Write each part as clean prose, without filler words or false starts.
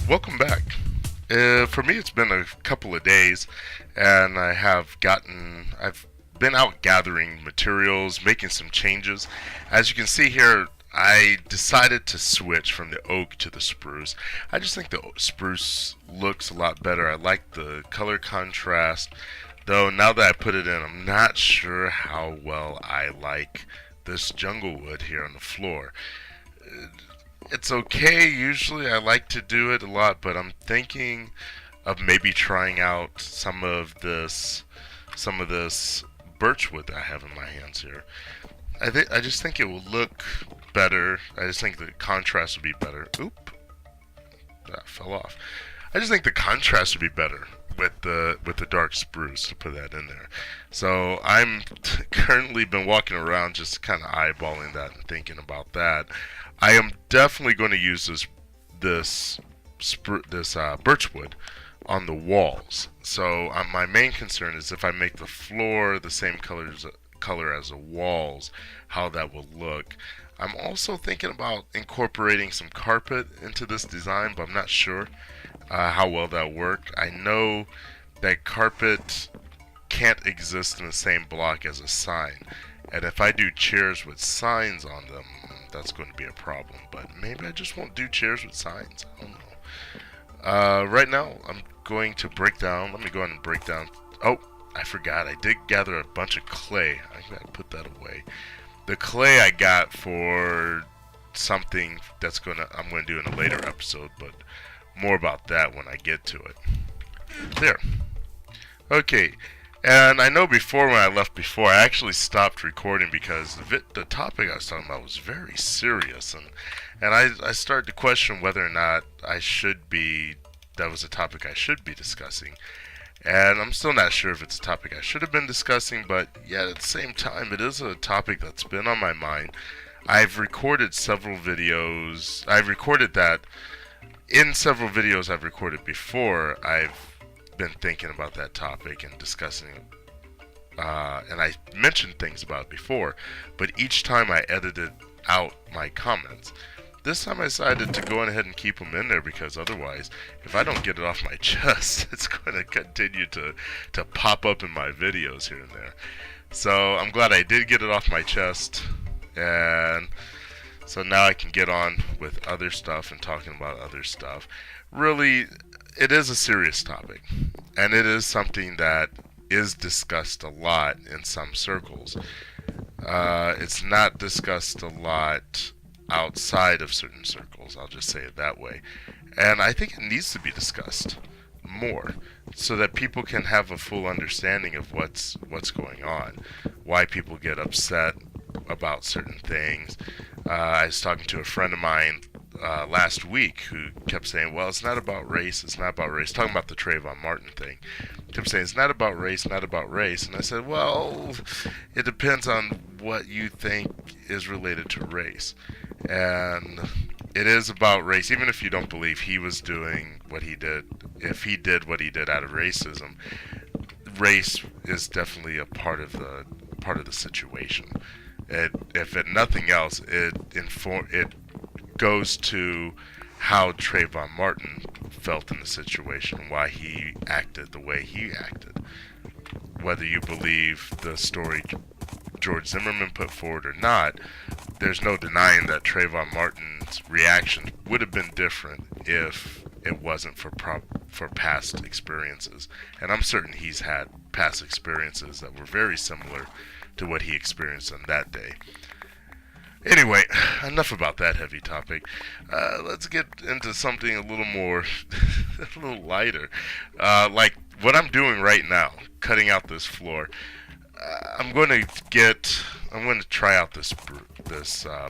Welcome back. For me, it's been a couple of days, and I've been out gathering materials, making some changes. As you can see here, I decided to switch from the oak to the spruce. I just think the spruce looks a lot better. I like the color contrast, though now that I put it in, I'm not sure how well I like this jungle wood here on the floor. It's okay. Usually I like to do it a lot, but I'm thinking of maybe trying out some of this birchwood that I have in my hands here. I just think it will look better. I just think the contrast would be better. Oop, that fell off. I just think the contrast would be better with the dark spruce, to put that in there. So I'm currently been walking around just kind of eyeballing that and thinking about that. I am definitely going to use this birchwood on the walls. So my main concern is if I make the floor the same color as the walls, how that will look. I'm also thinking about incorporating some carpet into this design, but I'm not sure how well that work. I know that carpet can't exist in the same block as a sign, and if I do chairs with signs on them, that's going to be a problem. But maybe I just won't do chairs with signs. I don't know. Right now, I'm going to break down. Let me go ahead and break down. Oh, I forgot. I did gather a bunch of clay. I gotta put that away. The clay I got for something I'm gonna do in a later episode, but more about that when I get to it. There. Okay. And I know before when I left before, I actually stopped recording because the topic I was talking about was very serious, and I started to question whether or not that was a topic I should be discussing. And I'm still not sure if it's a topic I should have been discussing, but yet at the same time, it is a topic that's been on my mind. I've recorded several videos. I've recorded that in several videos I've recorded before. I've been thinking about that topic and discussing it. And I mentioned things about it before, but each time I edited out my comments. This time I decided to go ahead and keep them in there because otherwise, if I don't get it off my chest, it's going to continue to pop up in my videos here and there. So I'm glad I did get it off my chest, and so now I can get on with other stuff and talking about other stuff. Really, it is a serious topic, and it is something that is discussed a lot in some circles. It's not discussed a lot outside of certain circles, I'll just say it that way. And I think it needs to be discussed more so that people can have a full understanding of what's going on, why people get upset about certain things. I was talking to a friend of mine last week who kept saying, well, it's not about race, it's not about race, talking about the Trayvon Martin thing. Kept saying, it's not about race, not about race. And I said, well, it depends on what you think is related to race. And it is about race, even if you don't believe he was doing what he did. If he did what he did out of racism, race is definitely a part of the situation. If it nothing else, it goes to how Trayvon Martin felt in the situation, why he acted the way he acted. Whether you believe the story George Zimmerman put forward or not, there's no denying that Trayvon Martin's reaction would have been different if it wasn't for past experiences. And I'm certain he's had past experiences that were very similar to what he experienced on that day. Anyway, enough about that heavy topic. Let's get into something a little more, a little lighter. Like what I'm doing right now, cutting out this floor. I'm going to try out this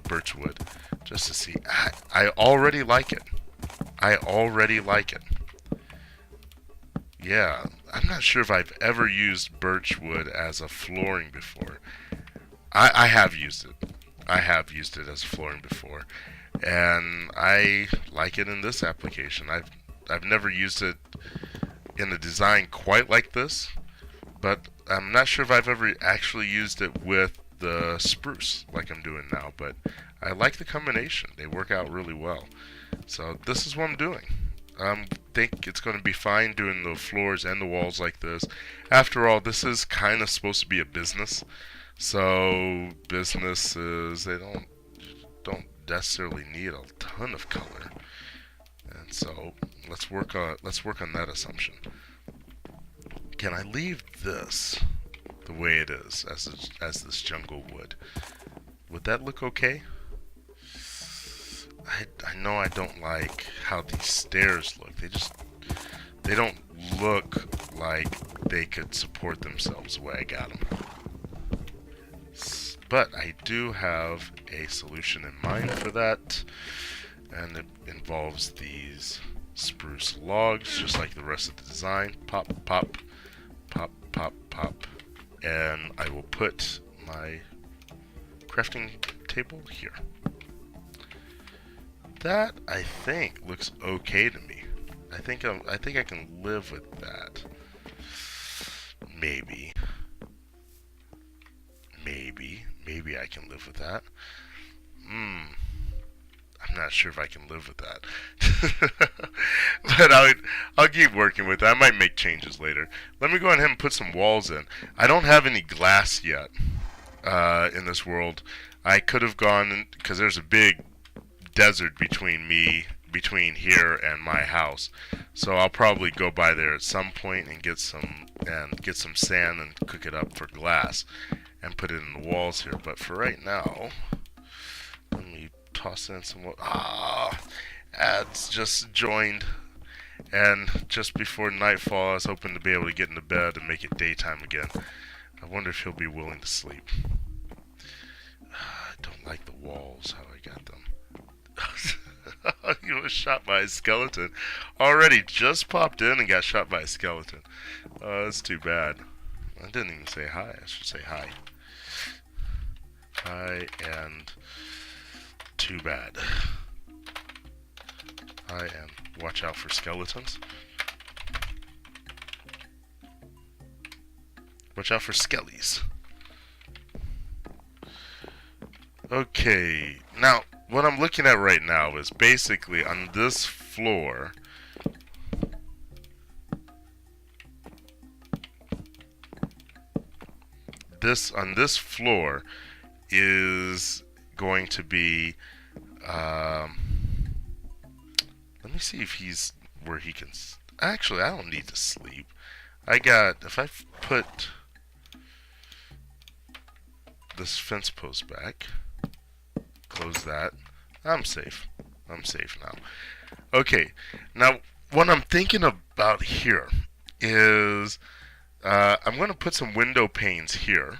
birchwood just to see. I already like it. I already like it. Yeah, I'm not sure if I've ever used birchwood as a flooring before. I have used it. I have used it as flooring before, and I like it in this application. I've never used it in a design quite like this, but I'm not sure if I've ever actually used it with the spruce like I'm doing now, but I like the combination. They work out really well. So this is what I'm doing. I think it's going to be fine doing the floors and the walls like this. After all, this is kind of supposed to be a business. So businesses, they don't necessarily need a ton of color. And so let's work on that assumption. Can I leave this the way it is as this jungle wood? Would that look okay? I know I don't like how these stairs look. They don't look like they could support themselves the way I got them. But I do have a solution in mind for that, and it involves these spruce logs, just like the rest of the design. Pop, pop, pop, pop, pop, and I will put my crafting table here. That, I think, looks okay to me. I think I can live with that. Maybe I can live with that. I'm not sure if I can live with that. But I'll keep working with it. I might make changes later. Let me go ahead and put some walls in. I don't have any glass yet in this world. I could have gone, because there's a big desert between here and my house. So I'll probably go by there at some point and get some sand and cook it up for glass and put it in the walls here. But for right now, let me toss in some. Ads just joined, and just before nightfall, I was hoping to be able to get into bed and make it daytime again. I wonder if he'll be willing to sleep. I don't like the walls, how I got them. He was shot by a skeleton. Already just popped in and got shot by a skeleton. That's too bad. I didn't even say hi. I should say hi. Hi and too bad. Hi and watch out for skeletons. Watch out for skellies. Okay, now what I'm looking at right now is basically on this floor, on this floor is going to be let me see if he's where he can actually, I don't need to sleep. If I put this fence post back, close that, I'm safe. I'm safe now. Okay, now what I'm thinking about here is I'm going to put some window panes here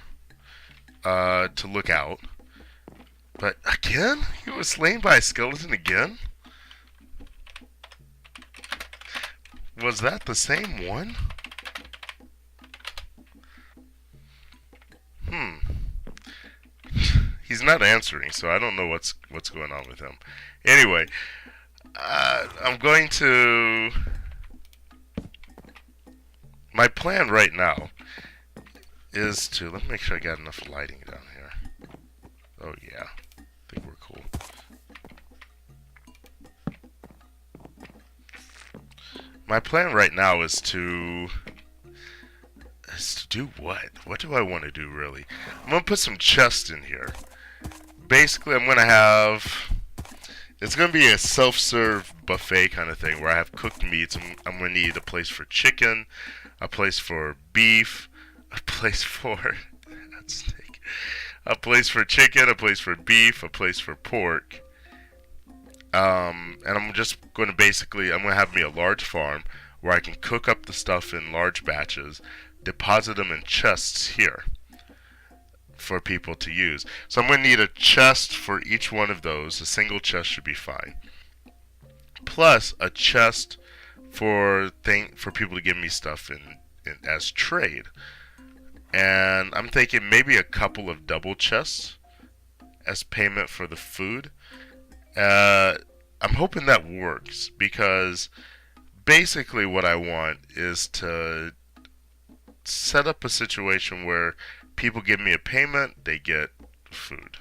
to look out. But again, he was slain by a skeleton again? Was that the same one? He's not answering, so I don't know what's going on with him. Anyway, I'm going to... My plan right now is to... Let me make sure I got enough lighting down here. Oh yeah, I think we're cool. My plan right now is to do what? What do I want to do really? I'm going to put some chests in here. Basically, I'm going to have... It's going to be a self-serve buffet kind of thing where I have cooked meats. I'm going to need a place for chicken, a place for beef, a place for... steak. A place for chicken, a place for beef, a place for pork. And I'm just going to basically... I'm going to have me a large farm where I can cook up the stuff in large batches, deposit them in chests here for people to use. So I'm going to need a chest for each one of those. A single chest should be fine. Plus a chest for people to give me stuff in as trade. And I'm thinking maybe a couple of double chests as payment for the food. I'm hoping that works, because basically what I want is to set up a situation where people give me a payment, they get food.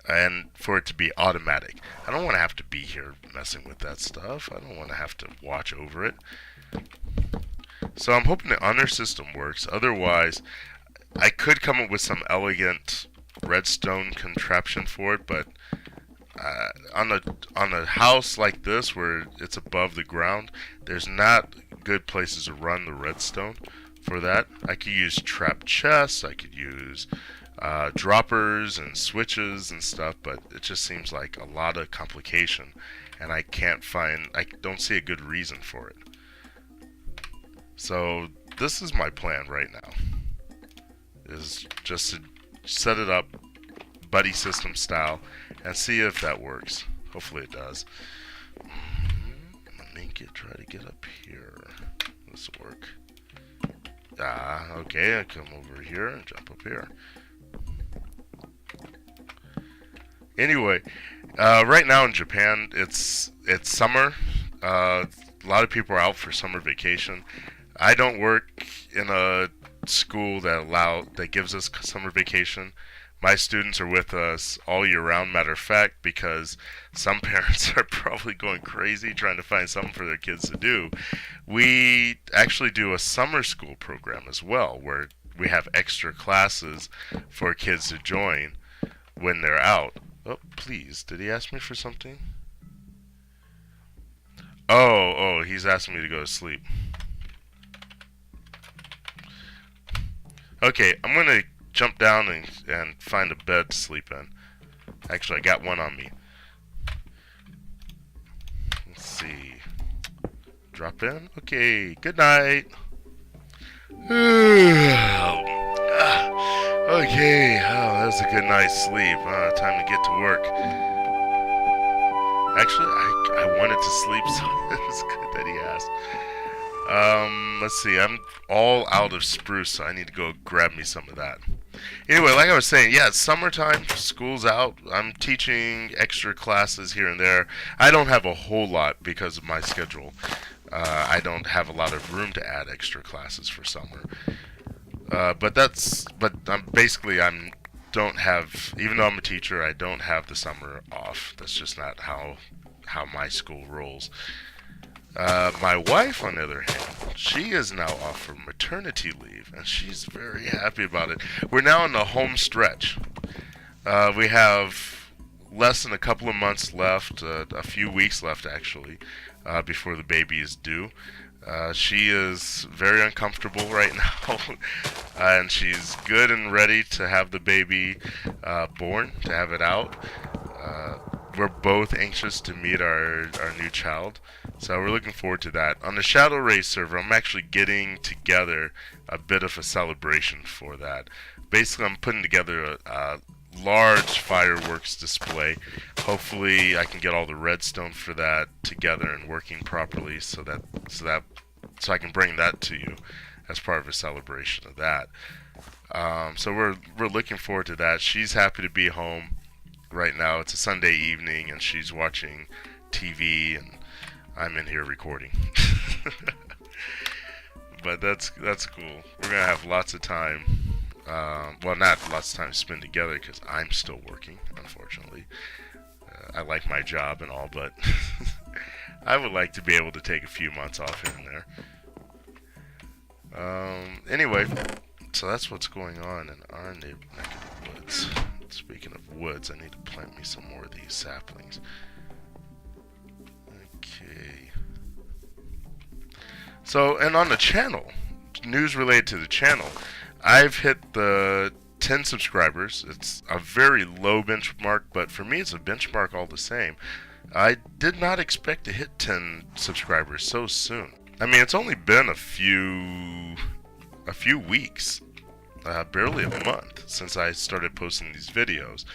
and for it to be automatic. I don't want to have to be here messing with that stuff. I don't want to have to watch over it. So I'm hoping the honor system works. Otherwise, I could come up with some elegant redstone contraption for it, but on a house like this where it's above the ground, there's not good places to run the redstone for that. I could use trap chests, I could use droppers and switches and stuff, but it just seems like a lot of complication, and I don't see a good reason for it. So this is my plan right now, is just to set it up buddy system style and see if that works. Hopefully it does. Let me try to get up here. This will work. Okay, I come over here and jump up here. Anyway, right now in Japan, it's summer. A lot of people are out for summer vacation. I don't work in a school that gives us summer vacation. My students are with us all year round, matter of fact, because some parents are probably going crazy trying to find something for their kids to do. We actually do a summer school program as well, where we have extra classes for kids to join when they're out. Oh, please, did he ask me for something? Oh, he's asking me to go to sleep. Okay, I'm going to jump down and find a bed to sleep in. Actually, I got one on me. Let's see. Drop in. Okay, good night. Okay, that was a good night's sleep. Time to get to work. Actually, I wanted to sleep, so it was good that he asked. Let's see, I'm all out of spruce, so I need to go grab me some of that. Anyway, like I was saying, yeah, it's summertime, school's out, I'm teaching extra classes here and there. I don't have a whole lot because of my schedule. I don't have a lot of room to add extra classes for summer. But I'm don't have, even though I'm a teacher, I don't have the summer off. That's just not how my school rolls. My wife, on the other hand, she is now off for maternity leave, and she's very happy about it. We're now in the home stretch. We have less than a couple of months left, a few weeks left actually, before the baby is due. She is very uncomfortable right now, and she's good and ready to have the baby born, to have it out. We're both anxious to meet our new child, so we're looking forward to that. On the Shadow Race server, I'm actually getting together a bit of a celebration for that. Basically, I'm putting together a large fireworks display. Hopefully, I can get all the redstone for that together and working properly, so I can bring that to you as part of a celebration of that. So we're looking forward to that. She's happy to be home. Right now it's a Sunday evening and she's watching TV and I'm in here recording. But that's cool. We're gonna have lots of time. Well, not lots of time to spend together because I'm still working, unfortunately. I like my job and all, but I would like to be able to take a few months off here and there. Anyway, so that's what's going on in our neck of the woods. Speaking of woods, I need to plant me some more of these saplings. Okay. So, and on the channel, news related to the channel, I've hit the 10 subscribers. It's a very low benchmark, but for me it's a benchmark all the same. I did not expect to hit 10 subscribers so soon. I mean, it's only been a few weeks. Barely a month since I started posting these videos.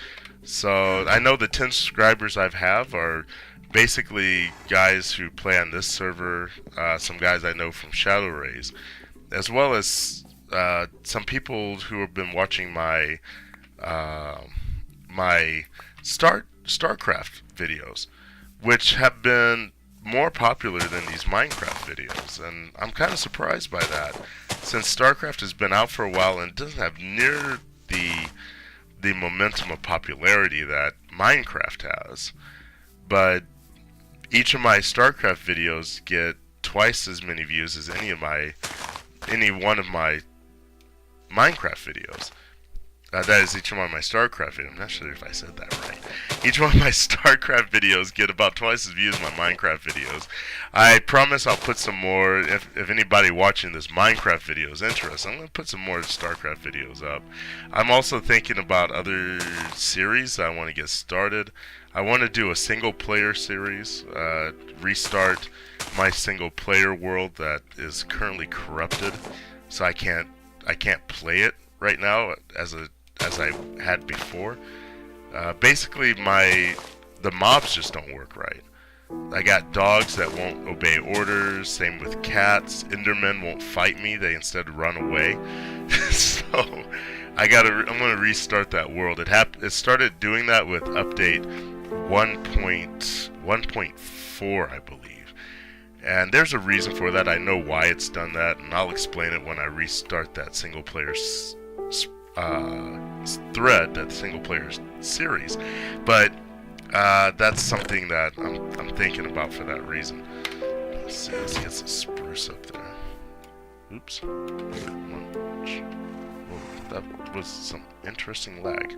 So I know the 10 subscribers I have are basically guys who play on this server, some guys I know from Shadow Rays, as well as some people who have been watching my StarCraft videos, which have been more popular than these Minecraft videos, and I'm kind of surprised by that, since StarCraft has been out for a while and doesn't have near the momentum of popularity that Minecraft has, but each of my StarCraft videos get twice as many views as any one of my Minecraft videos. That is each one of my StarCraft videos. I'm not sure if I said that right. Each one of my StarCraft videos get about twice as views as my Minecraft videos. I promise I'll put some more, if anybody watching this Minecraft video is interested, I'm going to put some more StarCraft videos up. I'm also thinking about other series that I want to get started. I want to do a single player series, restart my single player world that is currently corrupted, so I can't play it right now as I had before. Basically, the mobs just don't work right. I got dogs that won't obey orders. Same with cats. Endermen won't fight me; they instead run away. So I'm gonna restart that world. It started doing that with update 1.1.4, I believe. And there's a reason for that. I know why it's done that, and I'll explain it when I restart that single player thread, that single player series. But that's something that I'm thinking about for that reason. Let's see, let's get some spruce up there. Oops. Whoa, that was some interesting lag.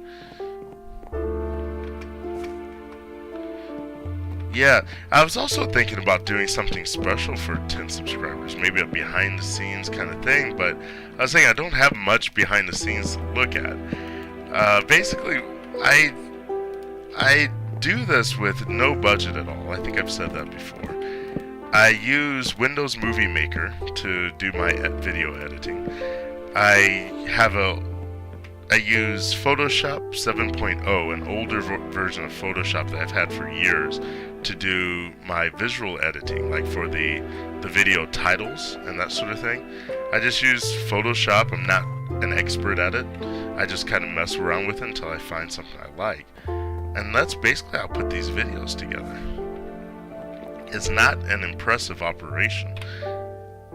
Yeah, I was also thinking about doing something special for 10 subscribers, maybe a behind the scenes kind of thing, but I was saying I don't have much behind the scenes to look at. Basically, I do this with no budget at all. I think I've said that before. I use Windows Movie Maker to do my video editing. I use Photoshop 7.0, an older version of Photoshop that I've had for years, to do my visual editing, like for the video titles and that sort of thing. I just use Photoshop. I'm not an expert at it. I just kind of mess around with it until I find something I like. And that's basically how I put these videos together. It's not an impressive operation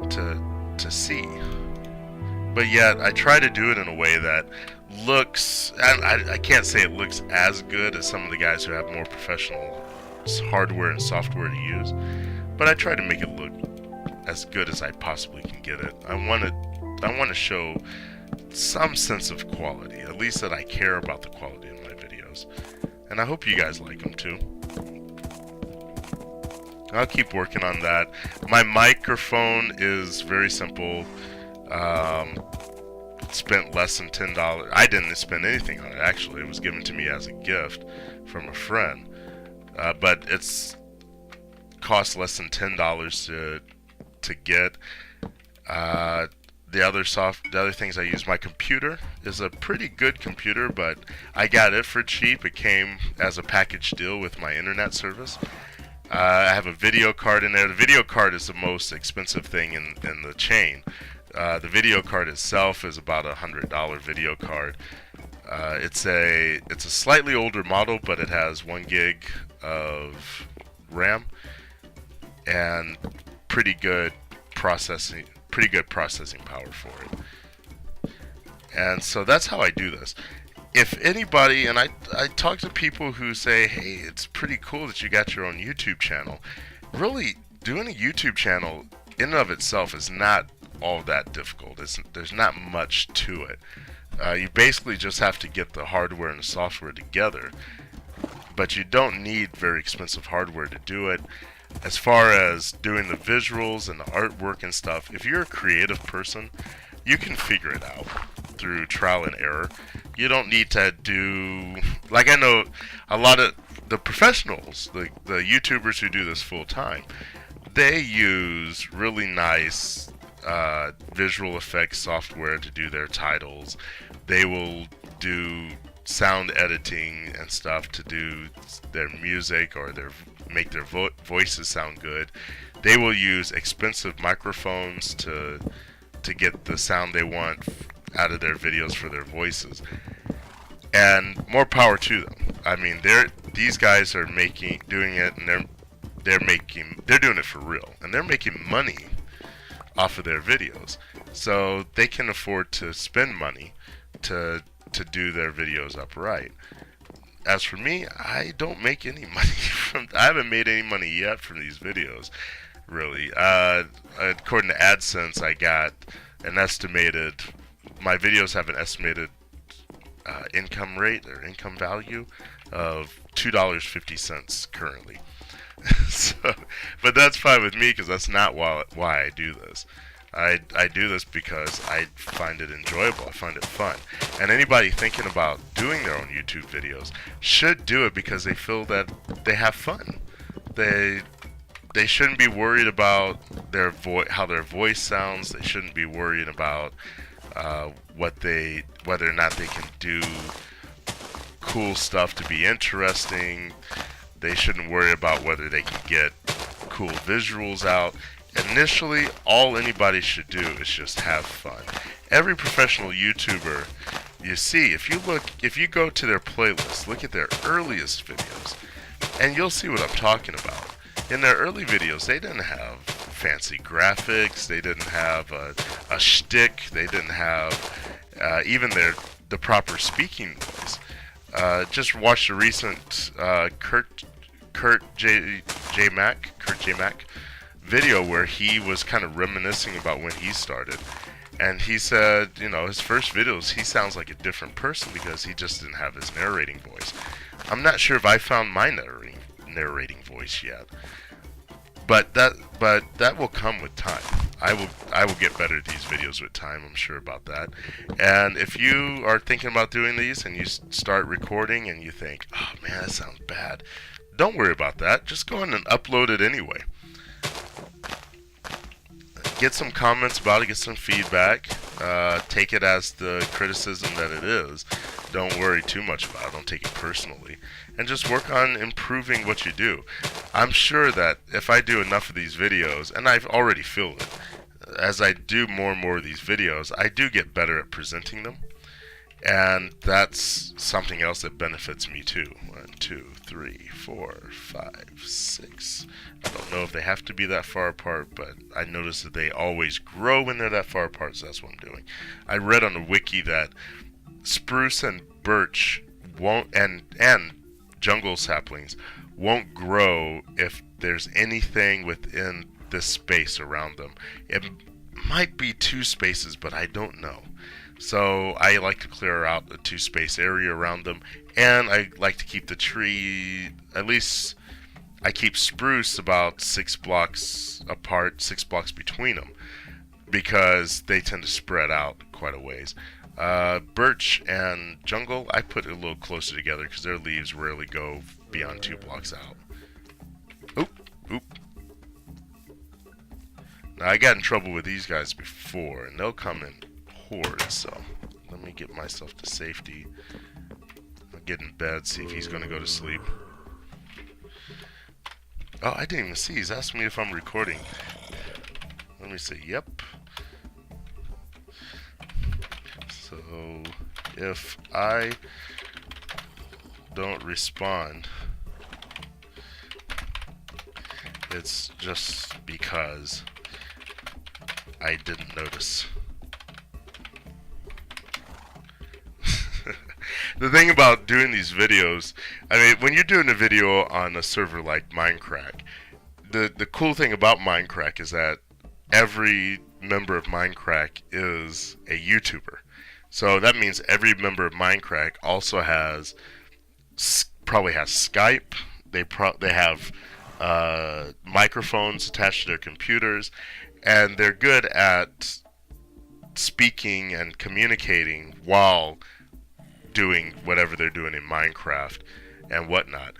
to see. But yet, I try to do it in a way that looks... I can't say it looks as good as some of the guys who have more professional hardware and software to use, but I try to make it look as good as I possibly can get it. I want to show some sense of quality, at least that I care about the quality of my videos, and I hope you guys like them too. I'll keep working on that. My microphone is very simple. Spent less than $10. I didn't spend anything on it, actually. It was given to me as a gift from a friend. But it's cost less than $10 to get. The other things I use, my computer is a pretty good computer, but I got it for cheap. It came as a package deal with my internet service. I have a video card in there. The video card is the most expensive thing in the chain. The video card itself is about $100 video card. It's a slightly older model, but it has 1 gig of RAM and pretty good processing power for it. And so that's how I do this. If anybody, and I talk to people who say, hey, it's pretty cool that you got your own YouTube channel. Really, doing a YouTube channel in and of itself is not all that difficult. There's not much to it. You basically just have to get the hardware and the software together, but you don't need very expensive hardware to do it. As far as doing the visuals and the artwork and stuff, if you're a creative person, you can figure it out through trial and error. You don't need to do, like, I know a lot of the professionals, the YouTubers who do this full time, they use really nice visual effects software to do their titles. They will do sound editing and stuff to do their music or make their voices sound good. They will use expensive microphones to get the sound they want out of their videos for their voices. And more power to them. I mean, these guys are doing it, and they're doing it for real, and they're making money off of their videos, so they can afford to spend money to do their videos upright. as for me, I don't make any money I haven't made any money yet from these videos, really. According to AdSense, I got an estimated, my videos have an estimated income rate or income value of $2.50 currently. So, but that's fine with me because that's not why I do this. I do this because I find it enjoyable. I find it fun. And anybody thinking about doing their own YouTube videos should do it because they feel that they have fun. They shouldn't be worried about how their voice sounds. They shouldn't be worried about whether or not they can do cool stuff to be interesting. They shouldn't worry about whether they can get cool visuals out. Initially, all anybody should do is just have fun. Every professional YouTuber you see, if you go to their playlist, look at their earliest videos, and you'll see what I'm talking about. In their early videos, they didn't have fancy graphics, they didn't have a shtick, they didn't have even the proper speaking voice. Just watch the recent Kurt J. Mac video where he was kind of reminiscing about when he started. And he said, his first videos, he sounds like a different person because he just didn't have his narrating voice. I'm not sure if I found my narrating voice yet. But that will come with time. I will get better at these videos with time, I'm sure about that. And if you are thinking about doing these and you start recording and you think, oh man, that sounds bad, don't worry about that. Just go on and upload it anyway. Get some comments about it, get some feedback. Take it as the criticism that it is. Don't worry too much about it. Don't take it personally. And just work on improving what you do. I'm sure that if I do enough of these videos, and I've already feel it, as I do more and more of these videos, I do get better at presenting them. And that's something else that benefits me too. 1, 2, 3, 4, 5, 6. I don't know if they have to be that far apart, but I notice that they always grow when they're that far apart, so that's what I'm doing. I read on the wiki that spruce and birch won't, and jungle saplings won't grow if there's anything within this space around them. It might be 2 spaces, but I don't know. So I like to clear out the 2 space area around them, and I like to keep the tree, at least I keep spruce about 6 blocks apart, 6 blocks between them, because they tend to spread out quite a ways. Birch and jungle, I put it a little closer together because their leaves rarely go beyond 2 blocks out. Oop. Now, I got in trouble with these guys before, and they'll come in hordes, so let me get myself to safety. I'll get in bed, see if he's going to go to sleep. Oh, I didn't even see. He's asked me if I'm recording. Let me say, yep. So, if I don't respond, it's just because I didn't notice. The thing about doing these videos, I mean, when you're doing a video on a server like Minecraft, the cool thing about Minecraft is that every member of Minecraft is a YouTuber. So that means every member of Minecraft also probably has Skype. They have microphones attached to their computers, and they're good at speaking and communicating while doing whatever they're doing in Minecraft and whatnot.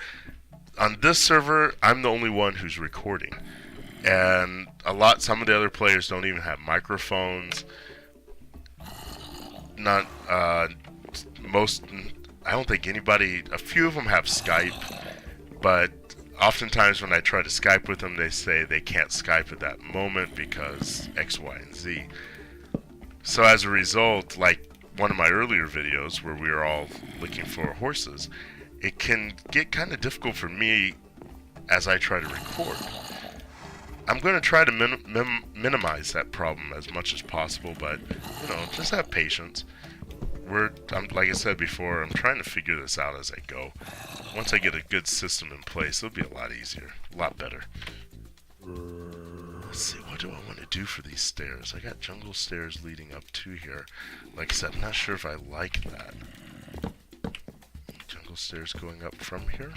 On this server, I'm the only one who's recording, and some of the other players don't even have microphones. Not most. I don't think anybody. A few of them have Skype, but oftentimes when I try to Skype with them, they say they can't Skype at that moment because X, Y, and Z. So as a result, like one of my earlier videos where we were all looking for horses, it can get kind of difficult for me as I try to record. I'm going to try to minimize that problem as much as possible, but, just have patience. like I said before, I'm trying to figure this out as I go. Once I get a good system in place, it'll be a lot easier, a lot better. Let's see, what do I want to do for these stairs? I got jungle stairs leading up to here. Like I said, I'm not sure if I like that. Jungle stairs going up from here.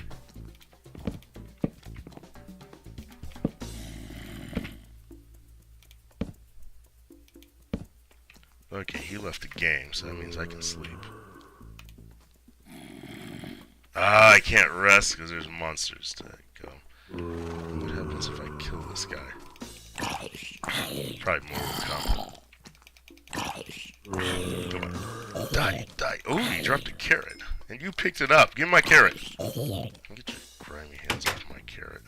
Okay, he left the game, so that means I can sleep. Ah, I can't rest because there's monsters to go. What happens if I kill this guy? Probably more will come. Come on. Die, die. Oh, he dropped a carrot. And you picked it up. Give me my carrot. Get your grimy hands off my carrot.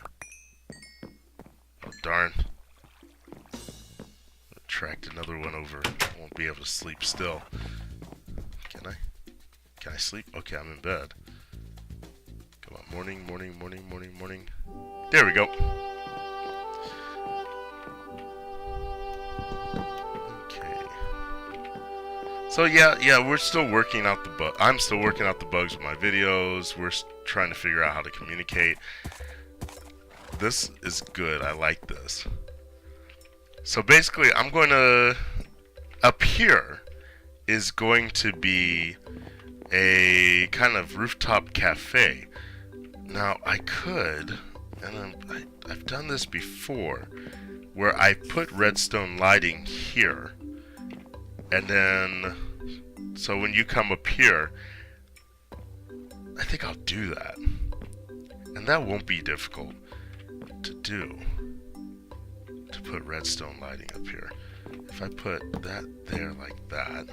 Oh, darn. Tracked another one over. I won't be able to sleep still. Can I? Can I sleep? Okay, I'm in bed. Come on, morning, morning, morning, morning, morning. There we go. Okay. So yeah, we're still working out the bug. I'm still working out the bugs with my videos. We're trying to figure out how to communicate. This is good. I like this. So basically, I'm going to, up here is going to be a kind of rooftop cafe. Now, I could, and I've done this before, where I put redstone lighting here, and then, so when you come up here, I think I'll do that. And that won't be difficult to do. To put redstone lighting up here. If I put that there like that,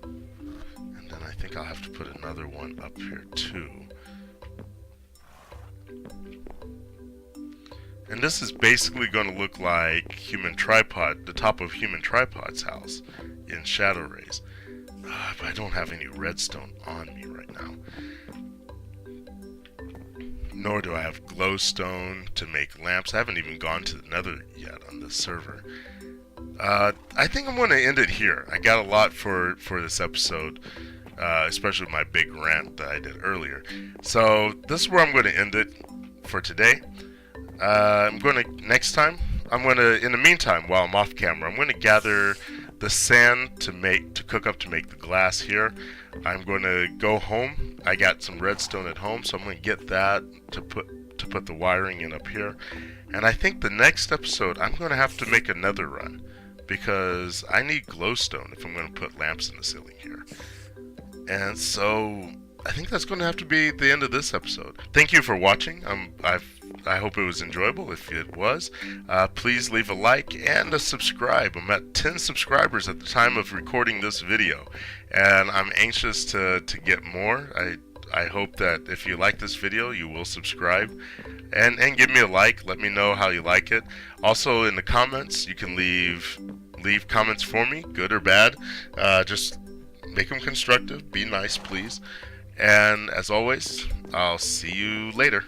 and then I think I'll have to put another one up here too. And this is basically going to look like Human Tripod, the top of Human Tripod's house in Shadow Rays. But I don't have any redstone on me right now. Nor do I have glowstone to make lamps. I haven't even gone to the nether yet on this server. I think I'm going to end it here. I got a lot for this episode, especially my big rant that I did earlier. So this is where I'm going to end it for today. Next time, in the meantime, while I'm off camera, I'm going to gather the sand to cook up to make the glass here. I'm going to go home. I got some redstone at home, so I'm going to get that to put the wiring in up here. And I think the next episode, I'm going to have to make another run because I need glowstone if I'm going to put lamps in the ceiling here. And so I think that's going to have to be the end of this episode. Thank you for watching. I hope it was enjoyable. If it was, please leave a like and a subscribe. I'm at 10 subscribers at the time of recording this video, and I'm anxious to get more. I hope that if you like this video, you will subscribe and give me a like. Let me know how you like it. Also, in the comments, you can leave comments for me, good or bad. Just make them constructive. Be nice, please. And as always, I'll see you later.